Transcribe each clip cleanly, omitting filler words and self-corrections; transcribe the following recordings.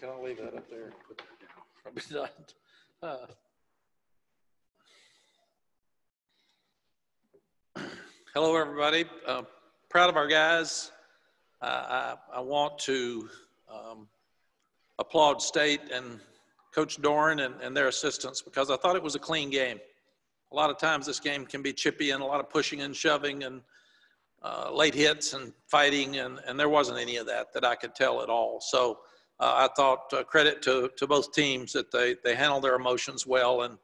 Can I leave that up there? Probably not. Hello, everybody. Proud of our guys. I want to applaud State and Coach Doran and their assistants because I thought it was a clean game. A lot of times this game can be chippy and a lot of pushing and shoving and late hits and fighting, and there wasn't any of that I could tell at all. So I thought credit to both teams that they handled their emotions well and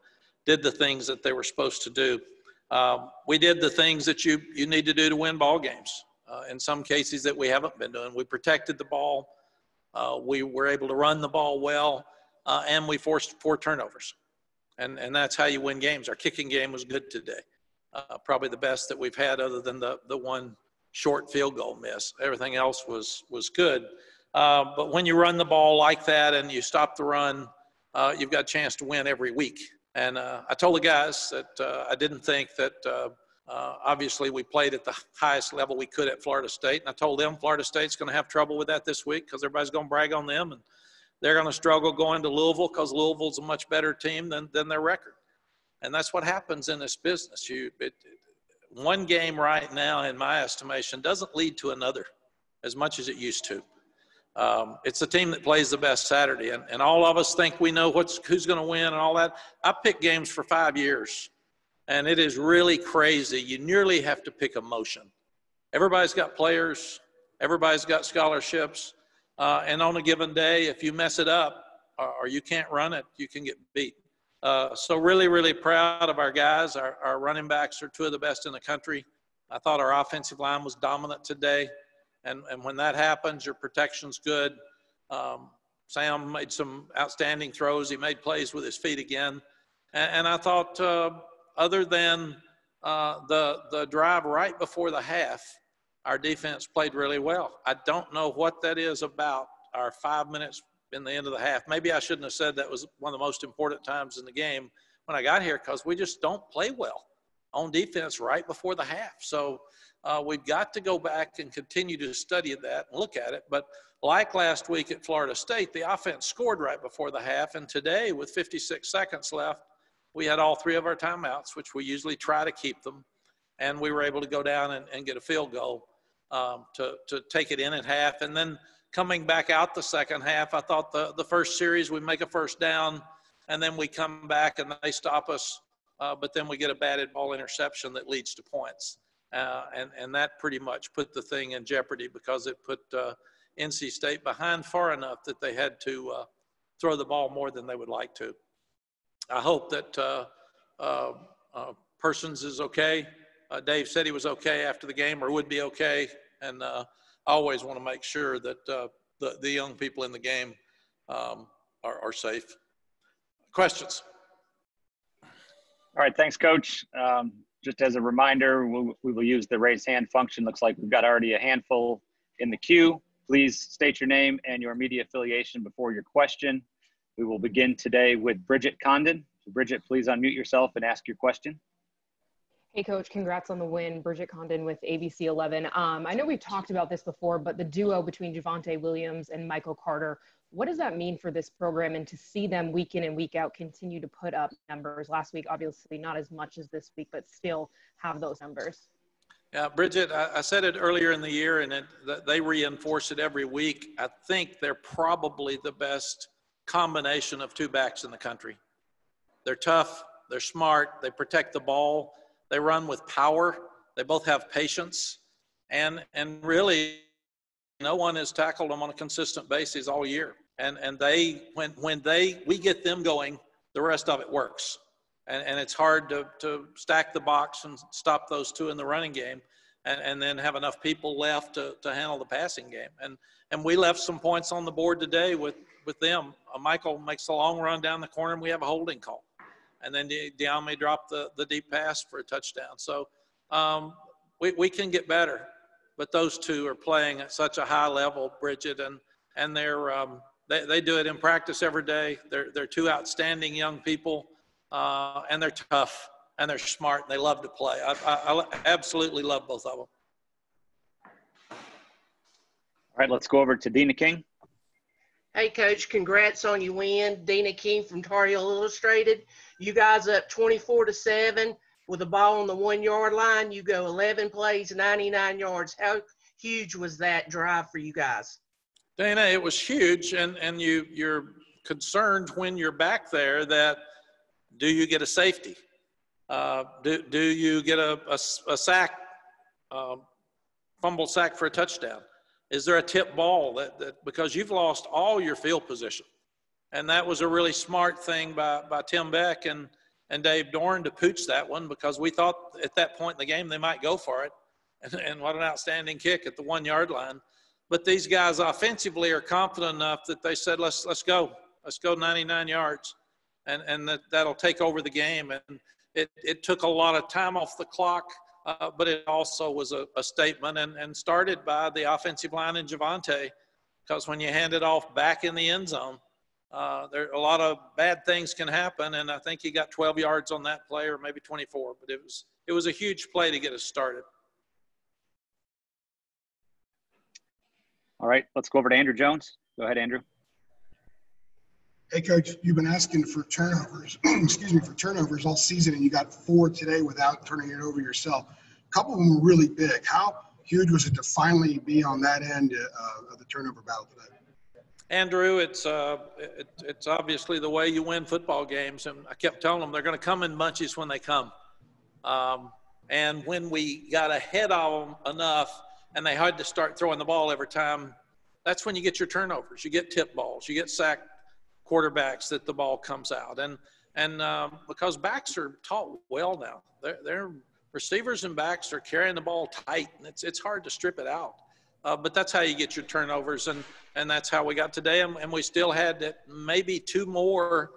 did the things that they were supposed to do. We did the things that you need to do to win ball games. In some cases that we haven't been doing. We protected the ball. We were able to run the ball well, and we forced 4 turnovers. And that's how you win games. Our kicking game was good today. Probably the best that we've had other than the one short field goal miss. Everything else was good. But when you run the ball like that and you stop the run, you've got a chance to win every week. And I told the guys that I didn't think that obviously we played at the highest level we could at Florida State. And I told them Florida State's going to have trouble with that this week because everybody's going to brag on them. And they're going to struggle going to Louisville because Louisville's a much better team than their record. And that's what happens in this business. One game right now, in my estimation, doesn't lead to another as much as it used to. It's the team that plays the best Saturday, and all of us think we know who's going to win and all that. I picked games for 5 years, and it is really crazy. You nearly have to pick emotion. Everybody's got players. Everybody's got scholarships. And on a given day, if you mess it up or you can't run it, you can get beat. So really, really proud of our guys. Our running backs are 2 of the best in the country. I thought our offensive line was dominant today. And when that happens, your protection's good. Sam made some outstanding throws. He made plays with his feet again. And I thought other than the drive right before the half, our defense played really well. I don't know what that is about our 5 minutes in the end of the half. Maybe I shouldn't have said that was one of the most important times in the game when I got here because we just don't play well on defense right before the half. So we've got to go back and continue to study that and look at it. But like last week at Florida State, the offense scored right before the half. And today, with 56 seconds left, we had all 3 of our timeouts, which we usually try to keep them. And we were able to go down and get a field goal to take it in at half. And then coming back out the second half, I thought the first series we make a first down, and then we come back and they stop us. But then we get a batted ball interception that leads to points. And that pretty much put the thing in jeopardy because it put NC State behind far enough that they had to throw the ball more than they would like to. I hope that Persons is okay. Dave said he was okay after the game or would be okay. And I always want to make sure that the young people in the game are safe. Questions? All right, thanks, Coach. Just as a reminder, we will use the raise hand function. Looks like we've got already a handful in the queue. Please state your name and your media affiliation before your question. We will begin today with Bridget Condon. So Bridget, please unmute yourself and ask your question. Hey, Coach, congrats on the win. Bridget Condon with ABC 11. I know we've talked about this before, but the duo between Javonte Williams and Michael Carter, what does that mean for this program and to see them week in and week out continue to put up numbers? Last week, obviously not as much as this week, but still have those numbers. Yeah, Bridget, I said it earlier in the year, and they reinforce it every week. I think they're probably the best combination of 2 backs in the country. They're tough, they're smart, they protect the ball, they run with power, they both have patience, and really no one has tackled them on a consistent basis all year. And they, when we get them going, the rest of it works. And it's hard to stack the box and stop those 2 in the running game and then have enough people left to handle the passing game. And we left some points on the board today with them. Michael makes a long run down the corner and we have a holding call. And then De'Ame dropped the deep pass for a touchdown. So we can get better. But those 2 are playing at such a high level, Bridget, and they do it in practice every day. They're 2 outstanding young people, and they're tough and they're smart and they love to play. I absolutely love both of them. All right, let's go over to Dina King. Hey, Coach, congrats on your win. Dina King from Tar Heel Illustrated. You guys up 24-7 with the ball on the 1 yard line. You go 11 plays, 99 yards. How huge was that drive for you guys? Dana, it was huge, and you're concerned when you're back there that do you get a safety? Do you get a sack, fumble sack for a touchdown? Is there a tip ball that because you've lost all your field position? And that was a really smart thing by Tim Beck and Dave Dorn to pooch that one, because we thought at that point in the game they might go for it. And what an outstanding kick at the 1 yard line. But these guys offensively are confident enough that they said, let's go 99 yards, and that'll take over the game. And it took a lot of time off the clock, but it also was a statement and started by the offensive line and Javonte, because when you hand it off back in the end zone, there a lot of bad things can happen. And I think he got 12 yards on that play, or maybe 24, but it was a huge play to get us started. All right, let's go over to Andrew Jones. Go ahead, Andrew. Hey, Coach, you've been asking for turnovers, for turnovers all season, and you got 4 today without turning it over yourself. A couple of them were really big. How huge was it to finally be on that end of the turnover battle today? Andrew, it's obviously the way you win football games, and I kept telling them they're going to come in bunches when they come. And when we got ahead of them enough, and they had to start throwing the ball every time, that's when you get your turnovers. You get tip balls. You get sacked quarterbacks that the ball comes out. And because backs are taught well now. Their receivers and backs are carrying the ball tight, and it's hard to strip it out. But that's how you get your turnovers, and that's how we got today. And we still had maybe 2 more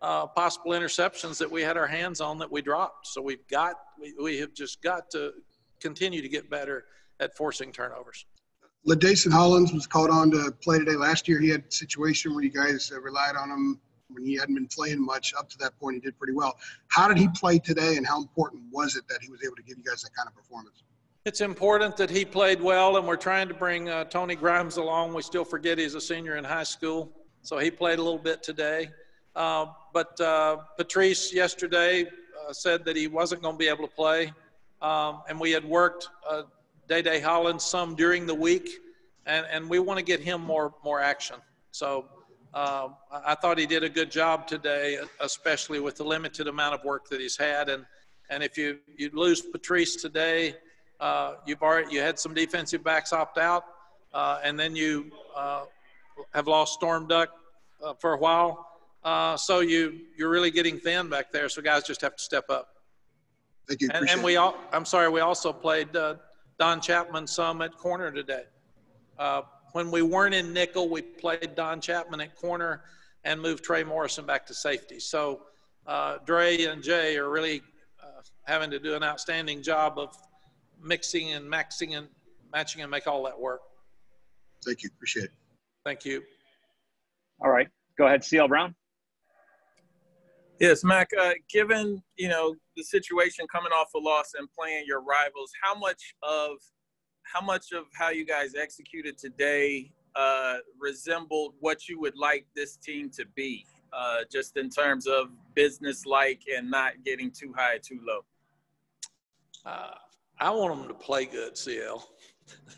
possible interceptions that we had our hands on that we dropped. So we have just got to continue to get better at forcing turnovers. LaDason Hollins was called on to play today. Last year he had a situation where you guys relied on him when he hadn't been playing much. Up to that point, he did pretty well. How did he play today, and how important was it that he was able to give you guys that kind of performance? It's important that he played well, and we're trying to bring Tony Grimes along. We still forget he's a senior in high school, so he played a little bit today. But Patrice yesterday said that he wasn't going to be able to play, and we had worked Day Hollins some during the week, and we want to get him more action. So I thought he did a good job today, especially with the limited amount of work that he's had. And if you lose Patrice today, you had some defensive backs opt out, and then you have lost Storm Duck for a while. So you're really getting thin back there. So guys just have to step up. Thank you. And we also played Don Chapman some at corner today. When we weren't in nickel, we played Don Chapman at corner and moved Trey Morrison back to safety. So Dre and Jay are really having to do an outstanding job of mixing and maxing and matching and make all that work. Thank you. Appreciate it. Thank you. All right. Go ahead, C.L. Brown. Yes, Mac, given, the situation coming off a loss and playing your rivals, how much of how you guys executed today resembled what you would like this team to be, just in terms of business-like and not getting too high, too low? I want them to play good, CL.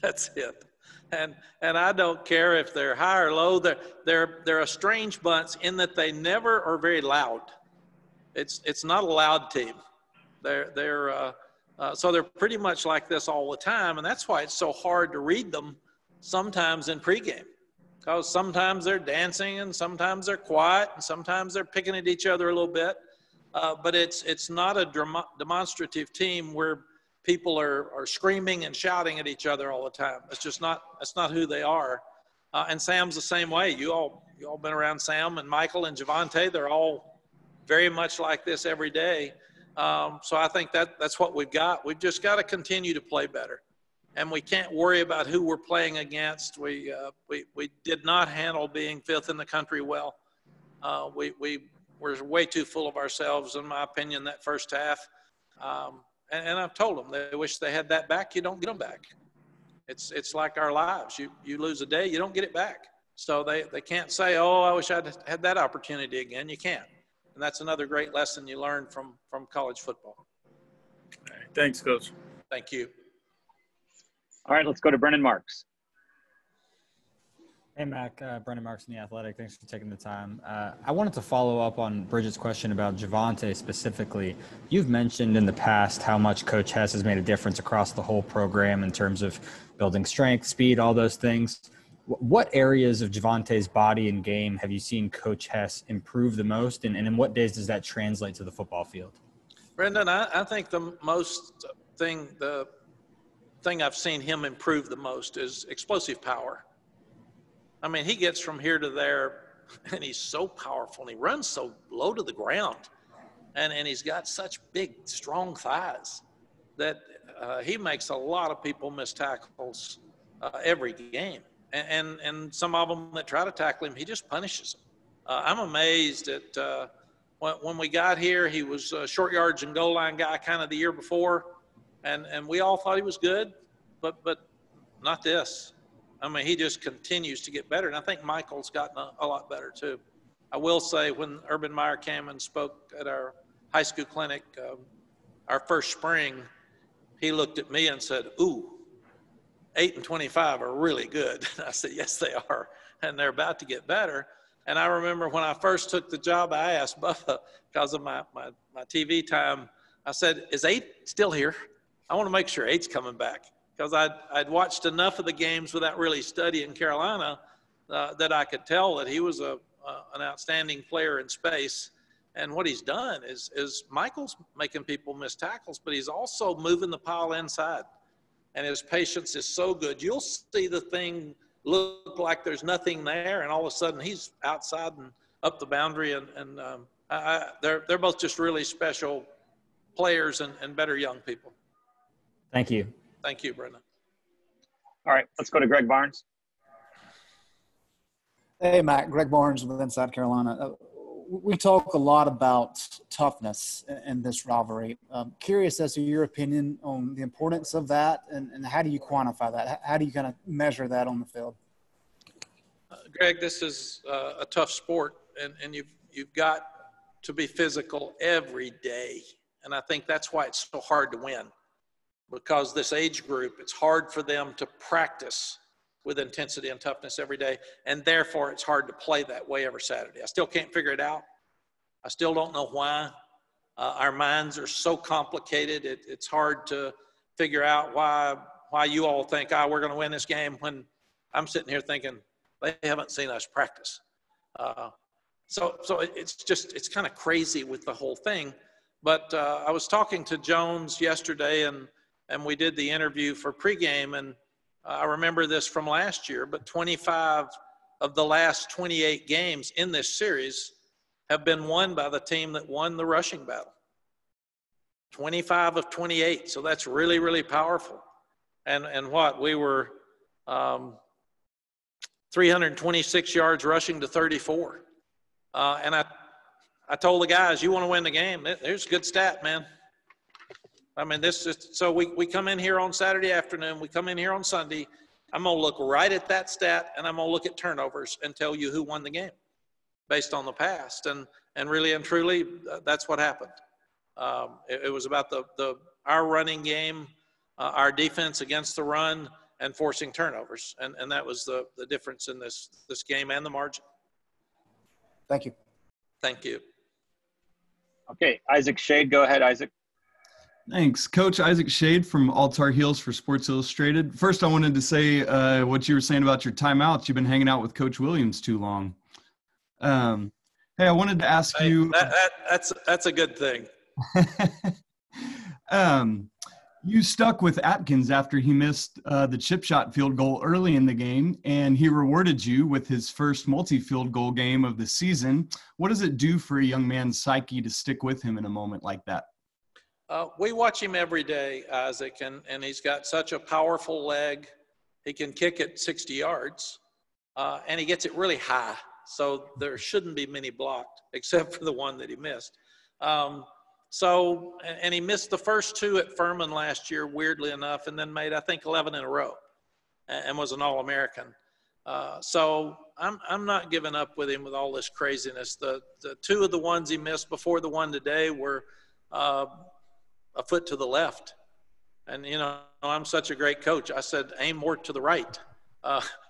That's it. And I don't care if they're high or low. They're a strange bunch in that they never are very loud. It's not a loud team. So they're pretty much like this all the time, and that's why it's so hard to read them sometimes in pregame, because sometimes they're dancing and sometimes they're quiet and sometimes they're picking at each other a little bit. But it's not a demonstrative team where people are screaming and shouting at each other all the time. That's not who they are. And Sam's the same way. You all been around Sam and Michael and Javonte. They're all very much like this every day. So I think that's what we've got. We've just got to continue to play better, and we can't worry about who we're playing against. We did not handle being fifth in the country well. We were way too full of ourselves, in my opinion, that first half. And I've told them they wish they had that back. You don't get them back. It's like our lives. You lose a day, you don't get it back. So they can't say, oh, I wish I'd had that opportunity again. You can't. And that's another great lesson you learn from college football. All right, thanks, Coach. Thank you. All right, let's go to Brennan Marks. Hey, Mac. Brendan Marks in The Athletic. Thanks for taking the time. I wanted to follow up on Bridget's question about Javonte specifically. You've mentioned in the past how much Coach Hess has made a difference across the whole program in terms of building strength, speed, all those things. What areas of Javonte's body and game have you seen Coach Hess improve the most, and in what days does that translate to the football field? Brendan, I think the thing I've seen him improve the most is explosive power. I mean, he gets from here to there, and he's so powerful, and he runs so low to the ground, and he's got such big, strong thighs that he makes a lot of people miss tackles every game. And some of them that try to tackle him, he just punishes them. I'm amazed at when we got here, he was a short yards and goal line guy kind of the year before, and we all thought he was good, but not this. I mean, he just continues to get better, and I think Michael's gotten a lot better too. I will say when Urban Meyer came and spoke at our high school clinic our first spring, he looked at me and said, ooh, 8 and 25 are really good. I said, yes, they are, and they're about to get better. And I remember when I first took the job, I asked Bubba, because of my TV time, I said, is 8 still here? I want to make sure 8's coming back. Because I'd watched enough of the games without really studying Carolina that I could tell that he was an outstanding player in space. And what he's done is Michael's making people miss tackles, but he's also moving the pile inside. And his patience is so good. You'll see the thing look like there's nothing there, and all of a sudden he's outside and up the boundary. And they're both just really special players and better young people. Thank you. Thank you, Brendan. All right, let's go to Greg Barnes. Hey, Matt. Greg Barnes with Inside Carolina. We talk a lot about toughness in this rivalry. Curious as to your opinion on the importance of that, and how do you quantify that? How do you kind of measure that on the field? Greg, this is a tough sport, and you've got to be physical every day. And I think that's why it's so hard to win. Because this age group, it's hard for them to practice with intensity and toughness every day, and therefore it's hard to play that way every Saturday. I still can't figure it out. I still don't know why. Our minds are so complicated. It's hard to figure out why you all think, we're going to win this game, when I'm sitting here thinking they haven't seen us practice. So it's kind of crazy with the whole thing. But I was talking to Jones yesterday, and we did the interview for pregame, and I remember this from last year, but 25 of the last 28 games in this series have been won by the team that won the rushing battle. 25 of 28, so that's really, really powerful. And what, we were 326 yards rushing to 34. And I told the guys, you want to win the game, there's a good stat, man. I mean, so we come in here on Saturday afternoon, we come in here on Sunday. I'm going to look right at that stat, and I'm going to look at turnovers and tell you who won the game based on the past. And really and truly, that's what happened. It was about our running game, our defense against the run, and forcing turnovers. And that was the difference in this game and the margin. Thank you. Thank you. Okay, Isaac Shade, go ahead, Isaac. Thanks. Coach Isaac Shade from All Tar Heels for Sports Illustrated. First, I wanted to say what you were saying about your timeouts. You've been hanging out with Coach Williams too long. Hey, I wanted to ask you. That's a good thing. You stuck with Atkins after he missed the chip shot field goal early in the game, and he rewarded you with his first multi-field goal game of the season. What does it do for a young man's psyche to stick with him in a moment like that? We watch him every day, Isaac, and he's got such a powerful leg. He can kick it 60 yards, and he gets it really high. So there shouldn't be many blocked, except for the one that he missed. And he missed the first 2 at Furman last year, weirdly enough, and then made, I think, 11 in a row and was an All-American. So I'm not giving up with him with all this craziness. The two of the ones he missed before the one today were a foot to the left. And, you know, I'm such a great coach. I said, aim more to the right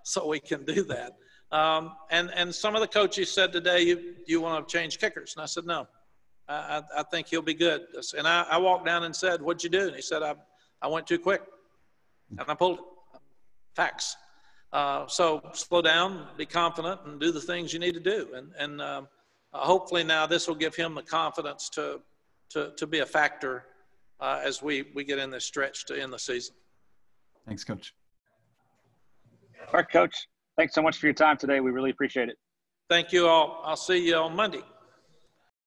so we can do that. And some of the coaches said today, you want to change kickers. And I said, no, I think he'll be good. And I walked down and said, what'd you do? And he said, I went too quick. And I pulled it. Facts. So slow down, be confident, and do the things you need to do. And hopefully now this will give him the confidence to be a factor as we get in this stretch to end the season. Thanks, Coach. All right, Coach. Thanks so much for your time today. We really appreciate it. Thank you all. I'll see you on Monday.